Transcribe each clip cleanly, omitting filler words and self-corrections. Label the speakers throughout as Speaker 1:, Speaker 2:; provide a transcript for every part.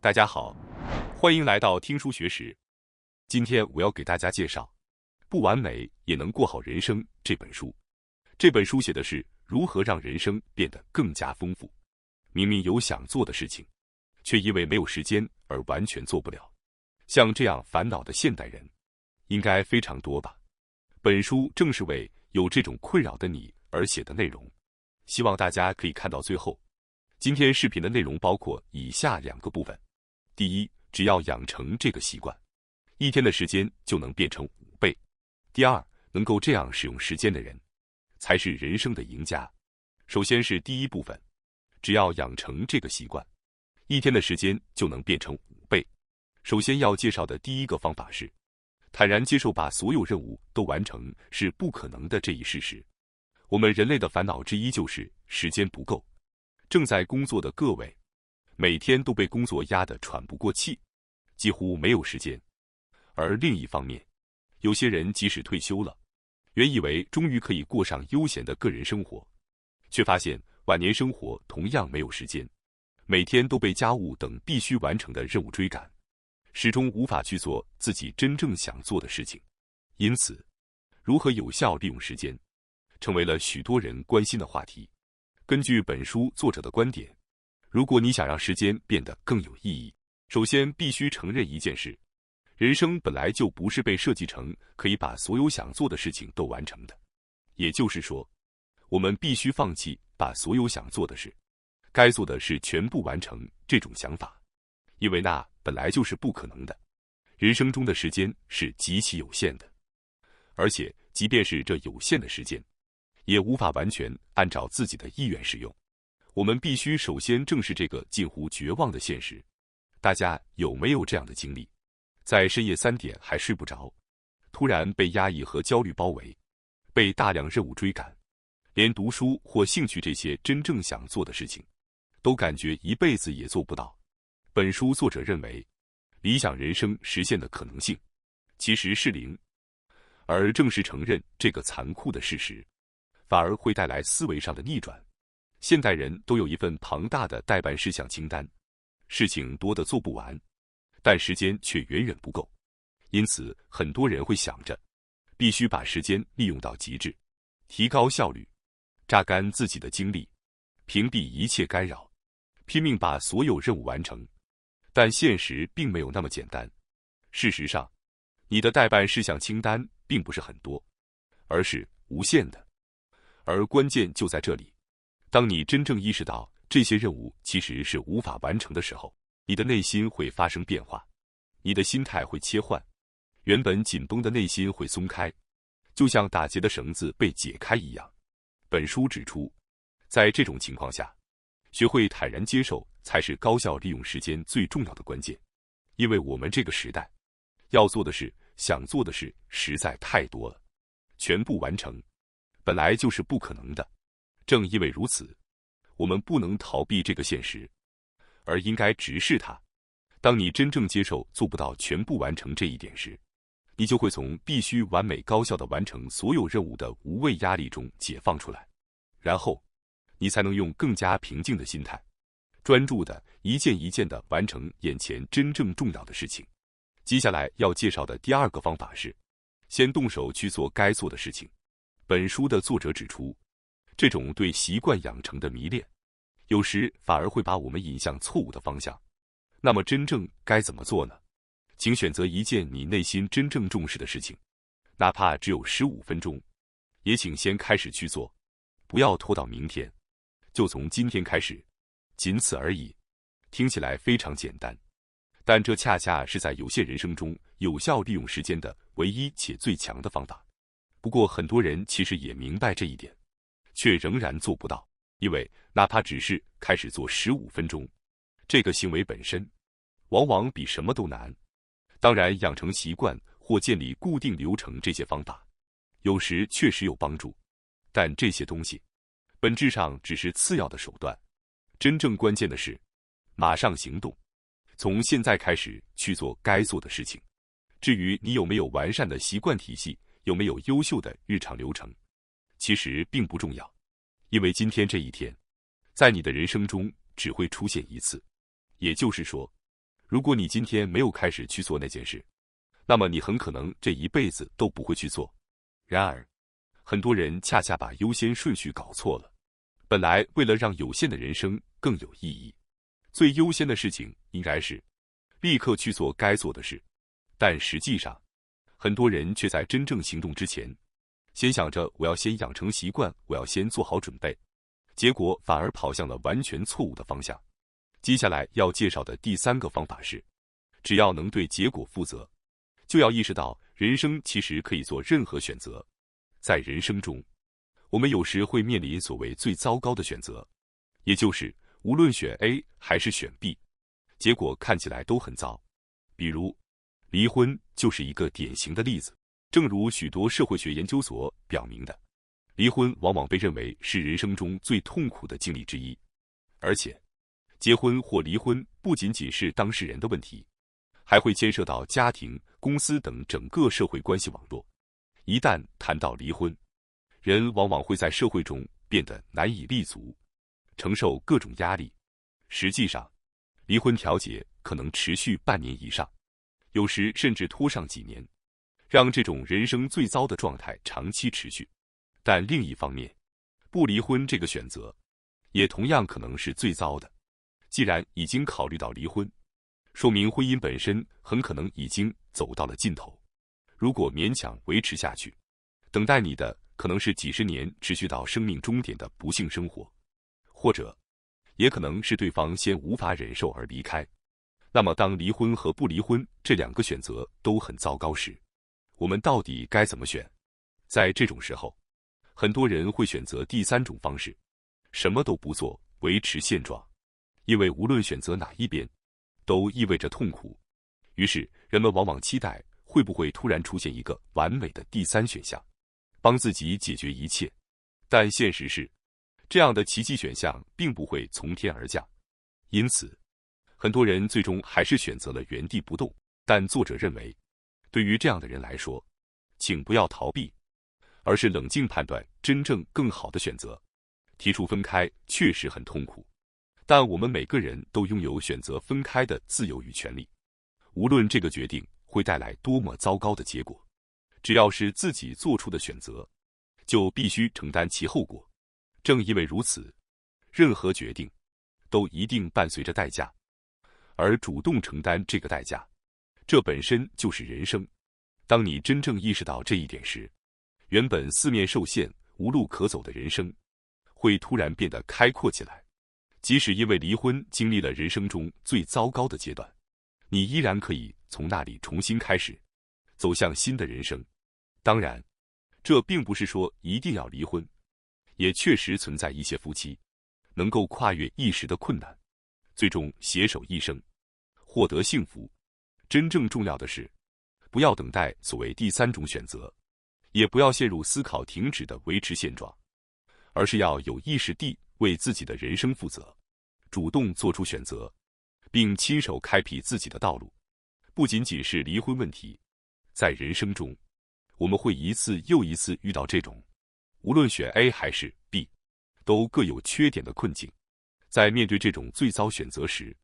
Speaker 1: 大家好，欢迎来到听书学史。今天我要给大家介绍《不完美也能过好人生》这本书。这本书写的是如何让人生变得更加丰富。明明有想做的事情，却因为没有时间而完全做不了。像这样烦恼的现代人，应该非常多吧？本书正是为有这种困扰的你而写的内容，希望大家可以看到最后。今天视频的内容包括以下2个部分。第一，只要养成这个习惯，1天的时间就能变成5倍。第二，能够这样使用时间的人，才是人生的赢家。首先是第一部分，只要养成这个习惯，1天的时间就能变成5倍。首先要介绍的第一个方法是，坦然接受把所有任务都完成是不可能的这一事实。我们人类的烦恼之一就是时间不够。正在工作的各位，每天都被工作压得喘不过气，几乎没有时间。而另一方面，有些人即使退休了，原以为终于可以过上悠闲的个人生活，却发现晚年生活同样没有时间，每天都被家务等必须完成的任务追赶，始终无法去做自己真正想做的事情。因此，如何有效利用时间，成为了许多人关心的话题。根据本书作者的观点，如果你想让时间变得更有意义，首先必须承认一件事：人生本来就不是被设计成可以把所有想做的事情都完成的。也就是说，我们必须放弃把所有想做的事、该做的事全部完成这种想法，因为那本来就是不可能的。人生中的时间是极其有限的，而且即便是这有限的时间，也无法完全按照自己的意愿使用。我们必须首先正视这个近乎绝望的现实。大家有没有这样的经历？在深夜3点还睡不着，突然被压抑和焦虑包围，被大量任务追赶，连读书或兴趣这些真正想做的事情，都感觉一辈子也做不到。本书作者认为，理想人生实现的可能性其实是0，而正是承认这个残酷的事实，反而会带来思维上的逆转。现代人都有一份庞大的待办事项清单，事情多得做不完，但时间却远远不够。因此，很多人会想着，必须把时间利用到极致，提高效率，榨干自己的精力，屏蔽一切干扰，拼命把所有任务完成。但现实并没有那么简单。事实上，你的待办事项清单并不是很多，而是无限的。而关键就在这里，当你真正意识到这些任务其实是无法完成的时候，你的内心会发生变化，你的心态会切换，原本紧绷的内心会松开，就像打结的绳子被解开一样。本书指出，在这种情况下，学会坦然接受才是高效利用时间最重要的关键。因为我们这个时代，要做的事、想做的事实在太多了，全部完成本来就是不可能的。正因为如此，我们不能逃避这个现实，而应该直视它。当你真正接受做不到全部完成这一点时，你就会从必须完美高效地完成所有任务的无谓压力中解放出来，然后你才能用更加平静的心态，专注地一件一件地完成眼前真正重要的事情。接下来要介绍的第2个方法是，先动手去做该做的事情。本书的作者指出，这种对习惯养成的迷恋，有时反而会把我们引向错误的方向。那么真正该怎么做呢？请选择一件你内心真正重视的事情，哪怕只有15分钟，也请先开始去做，不要拖到明天，就从今天开始，仅此而已。听起来非常简单，但这恰恰是在有限人生中有效利用时间的唯一且最强的方法。不过很多人其实也明白这一点，却仍然做不到，因为哪怕只是开始做15分钟，这个行为本身往往比什么都难。当然，养成习惯或建立固定流程这些方法，有时确实有帮助，但这些东西本质上只是次要的手段。真正关键的是，马上行动，从现在开始去做该做的事情。至于你有没有完善的习惯体系，有没有优秀的日常流程，其实并不重要，因为今天这一天，在你的人生中只会出现一次。也就是说，如果你今天没有开始去做那件事，那么你很可能这一辈子都不会去做。然而，很多人恰恰把优先顺序搞错了。本来为了让有限的人生更有意义，最优先的事情应该是立刻去做该做的事。但实际上，很多人却在真正行动之前，先想着我要先养成习惯，我要先做好准备，结果反而跑向了完全错误的方向。接下来要介绍的第3个方法是，只要能对结果负责，就要意识到人生其实可以做任何选择。在人生中，我们有时会面临所谓最糟糕的选择，也就是无论选 A 还是选 B， 结果看起来都很糟。比如，离婚就是一个典型的例子。正如许多社会学研究所表明的，离婚往往被认为是人生中最痛苦的经历之一。而且，结婚或离婚不仅仅是当事人的问题，还会牵涉到家庭、公司等整个社会关系网络。一旦谈到离婚，人往往会在社会中变得难以立足，承受各种压力。实际上，离婚调解可能持续半年以上，有时甚至拖上几年，让这种人生最糟的状态长期持续。但另一方面，不离婚这个选择，也同样可能是最糟的。既然已经考虑到离婚，说明婚姻本身很可能已经走到了尽头。如果勉强维持下去，等待你的可能是几十年持续到生命终点的不幸生活，或者也可能是对方先无法忍受而离开。那么当离婚和不离婚这2个选择都很糟糕时，我们到底该怎么选？在这种时候，很多人会选择第3种方式，什么都不做，维持现状。因为无论选择哪一边，都意味着痛苦。于是人们往往期待会不会突然出现一个完美的第3选项，帮自己解决一切。但现实是，这样的奇迹选项并不会从天而降。因此，很多人最终还是选择了原地不动。但作者认为，对于这样的人来说，请不要逃避，而是冷静判断真正更好的选择。提出分开确实很痛苦，但我们每个人都拥有选择分开的自由与权利。无论这个决定会带来多么糟糕的结果，只要是自己做出的选择，就必须承担其后果。正因为如此，任何决定都一定伴随着代价，而主动承担这个代价，这本身就是人生。当你真正意识到这一点时，原本四面受限、无路可走的人生，会突然变得开阔起来。即使因为离婚经历了人生中最糟糕的阶段，你依然可以从那里重新开始，走向新的人生。当然，这并不是说一定要离婚，也确实存在一些夫妻能够跨越一时的困难，最终携手一生，获得幸福。真正重要的是，不要等待所谓第3种选择，也不要陷入思考停止的维持现状，而是要有意识地为自己的人生负责，主动做出选择，并亲手开辟自己的道路。不仅仅是离婚问题，在人生中，我们会一次又一次遇到这种无论选 A 还是 B 都各有缺点的困境。在面对这种最糟选择时，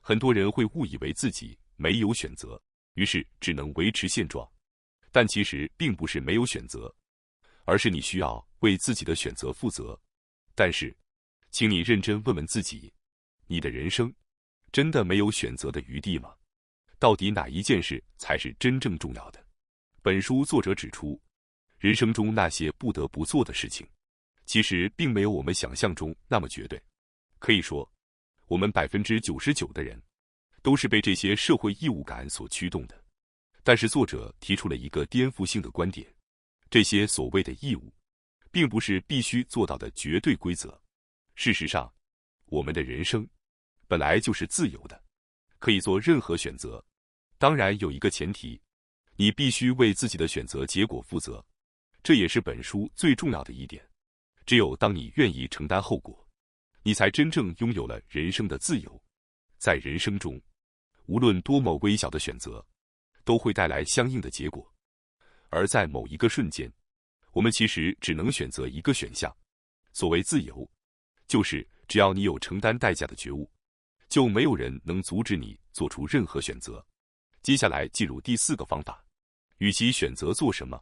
Speaker 1: 很多人会误以为自己没有选择，于是只能维持现状。但其实并不是没有选择，而是你需要为自己的选择负责。但是，请你认真问问自己，你的人生真的没有选择的余地吗？到底哪一件事才是真正重要的？本书作者指出，人生中那些不得不做的事情，其实并没有我们想象中那么绝对。可以说，我们99%的人都是被这些社会义务感所驱动的。但是作者提出了一个颠覆性的观点，这些所谓的义务，并不是必须做到的绝对规则。事实上，我们的人生本来就是自由的，可以做任何选择。当然有一个前提，你必须为自己的选择结果负责，这也是本书最重要的一点。只有当你愿意承担后果，你才真正拥有了人生的自由。在人生中，无论多么微小的选择，都会带来相应的结果。而在某一个瞬间，我们其实只能选择一个选项。所谓自由，就是只要你有承担代价的觉悟，就没有人能阻止你做出任何选择。接下来进入第4个方法，与其选择做什么，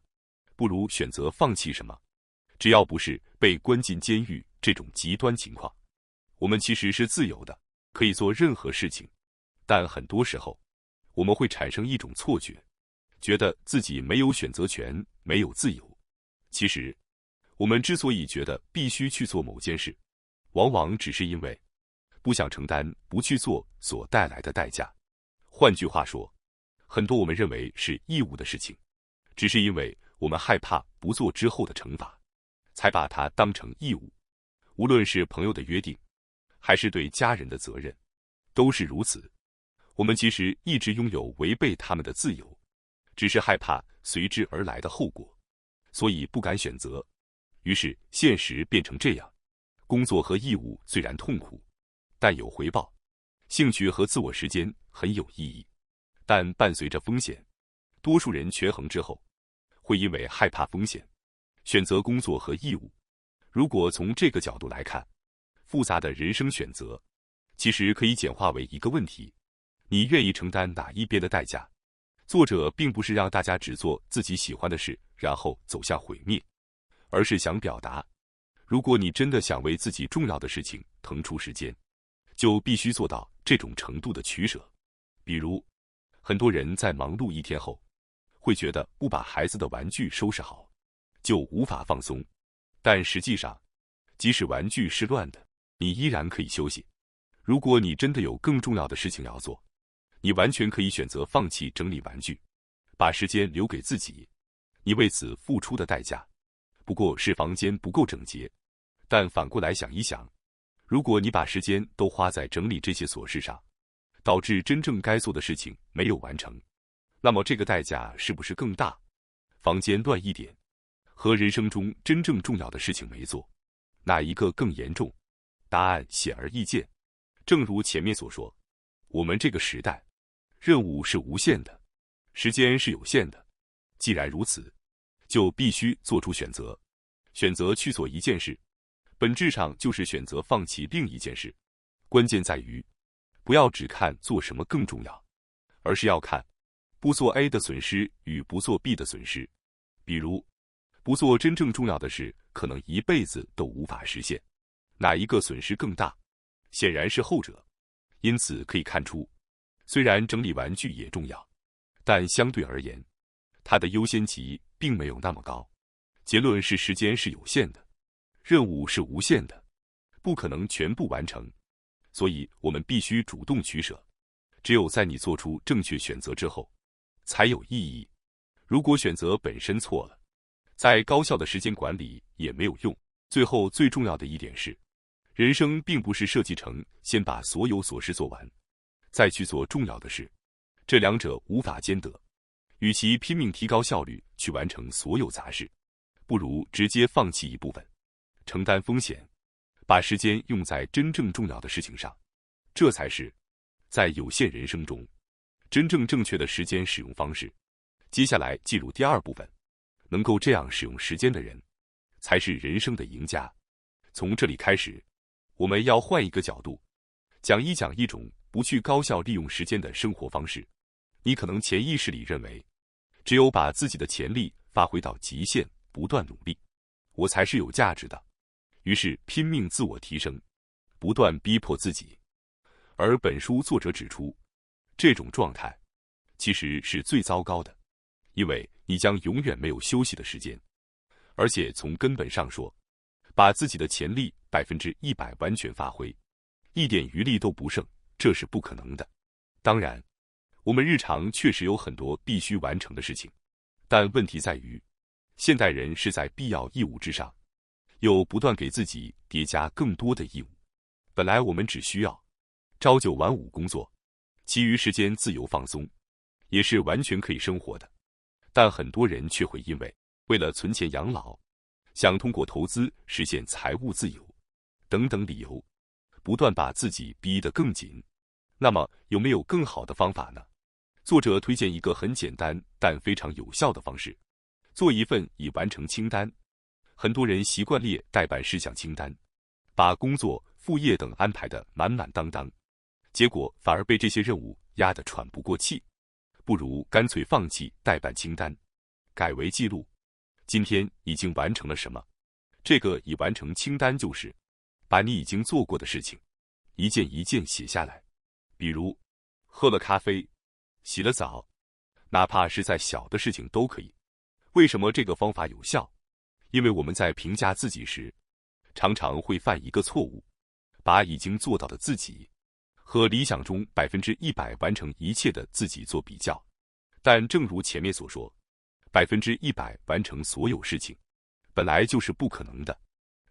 Speaker 1: 不如选择放弃什么。只要不是被关进监狱这种极端情况，我们其实是自由的，可以做任何事情。但很多时候，我们会产生一种错觉，觉得自己没有选择权，没有自由。其实，我们之所以觉得必须去做某件事，往往只是因为不想承担不去做所带来的代价。换句话说，很多我们认为是义务的事情，只是因为我们害怕不做之后的惩罚，才把它当成义务。无论是朋友的约定，还是对家人的责任，都是如此。我们其实一直拥有违背他们的自由，只是害怕随之而来的后果，所以不敢选择。于是现实变成这样：工作和义务虽然痛苦，但有回报；兴趣和自我时间很有意义，但伴随着风险。多数人权衡之后，会因为害怕风险，选择工作和义务。如果从这个角度来看，复杂的人生选择其实可以简化为一个问题：你愿意承担哪一边的代价？作者并不是让大家只做自己喜欢的事，然后走向毁灭，而是想表达，如果你真的想为自己重要的事情腾出时间，就必须做到这种程度的取舍。比如，很多人在忙碌一天后，会觉得不把孩子的玩具收拾好，就无法放松。但实际上，即使玩具是乱的，你依然可以休息。如果你真的有更重要的事情要做，你完全可以选择放弃整理玩具，把时间留给自己。你为此付出的代价，不过是房间不够整洁。但反过来想一想，如果你把时间都花在整理这些琐事上，导致真正该做的事情没有完成，那么这个代价是不是更大？房间乱一点，和人生中真正重要的事情没做，哪一个更严重？答案显而易见。正如前面所说，我们这个时代，任务是无限的，时间是有限的。既然如此，就必须做出选择。选择去做一件事，本质上就是选择放弃另一件事。关键在于，不要只看做什么更重要，而是要看不做 A 的损失与不做 B 的损失。比如，不做真正重要的事，可能一辈子都无法实现。哪一个损失更大？显然是后者。因此可以看出，虽然整理玩具也重要，但相对而言，它的优先级并没有那么高。结论是，时间是有限的，任务是无限的，不可能全部完成。所以我们必须主动取舍。只有在你做出正确选择之后，才有意义。如果选择本身错了，再高效的时间管理也没有用。最后最重要的一点是，人生并不是设计成先把所有琐事做完，再去做重要的事，这两者无法兼得。与其拼命提高效率去完成所有杂事，不如直接放弃一部分，承担风险，把时间用在真正重要的事情上。这才是在有限人生中真正正确的时间使用方式。接下来进入第2部分，能够这样使用时间的人，才是人生的赢家。从这里开始，我们要换一个角度，讲一讲一种不去高效利用时间的生活方式。你可能潜意识里认为，只有把自己的潜力发挥到极限，不断努力，我才是有价值的。于是拼命自我提升，不断逼迫自己。而本书作者指出，这种状态其实是最糟糕的，因为你将永远没有休息的时间。而且从根本上说，把自己的潜力100%完全发挥，一点余力都不剩，这是不可能的。当然，我们日常确实有很多必须完成的事情，但问题在于，现代人是在必要义务之上，又不断给自己叠加更多的义务。本来我们只需要朝9晚5工作，其余时间自由放松，也是完全可以生活的。但很多人却会因为了存钱养老，想通过投资实现财务自由等等理由，不断把自己逼得更紧。那么有没有更好的方法呢？作者推荐一个很简单但非常有效的方式，做一份已完成清单。很多人习惯列待办事项清单，把工作、副业等安排得满满当当，结果反而被这些任务压得喘不过气。不如干脆放弃待办清单，改为记录。今天已经完成了什么？这个已完成清单就是把你已经做过的事情一件一件写下来。比如喝了咖啡，洗了澡，哪怕是再小的事情都可以。为什么这个方法有效？因为我们在评价自己时，常常会犯一个错误，把已经做到的自己和理想中100%完成一切的自己做比较。但正如前面所说，100%完成所有事情本来就是不可能的。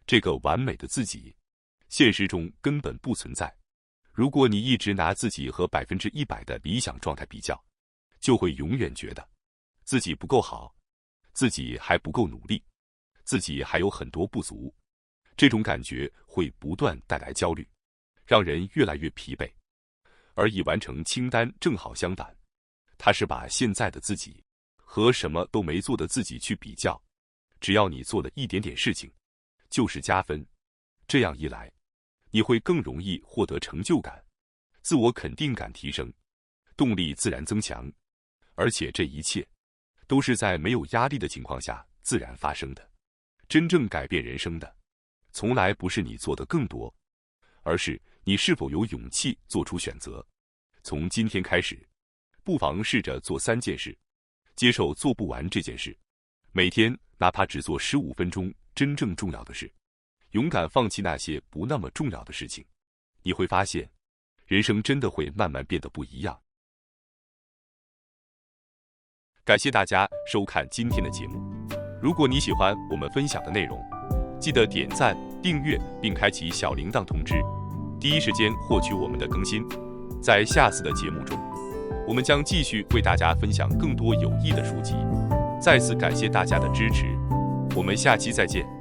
Speaker 1: 这个完美的自己，现实中根本不存在。如果你一直拿自己和100%的理想状态比较，就会永远觉得自己不够好，自己还不够努力，自己还有很多不足。这种感觉会不断带来焦虑，让人越来越疲惫。而已完成清单正好相反，它是把现在的自己和什么都没做的自己去比较，只要你做了一点点事情，就是加分。这样一来，你会更容易获得成就感，自我肯定感提升，动力自然增强。而且这一切都是在没有压力的情况下自然发生的。真正改变人生的，从来不是你做的更多，而是你是否有勇气做出选择。从今天开始，不妨试着做3件事，接受做不完这件事。每天哪怕只做15分钟真正重要的事，勇敢放弃那些不那么重要的事情，你会发现，人生真的会慢慢变得不一样。感谢大家收看今天的节目。如果你喜欢我们分享的内容，记得点赞、订阅并开启小铃铛通知，第一时间获取我们的更新。在下次的节目中，我们将继续为大家分享更多有益的书籍。再次感谢大家的支持，我们下期再见。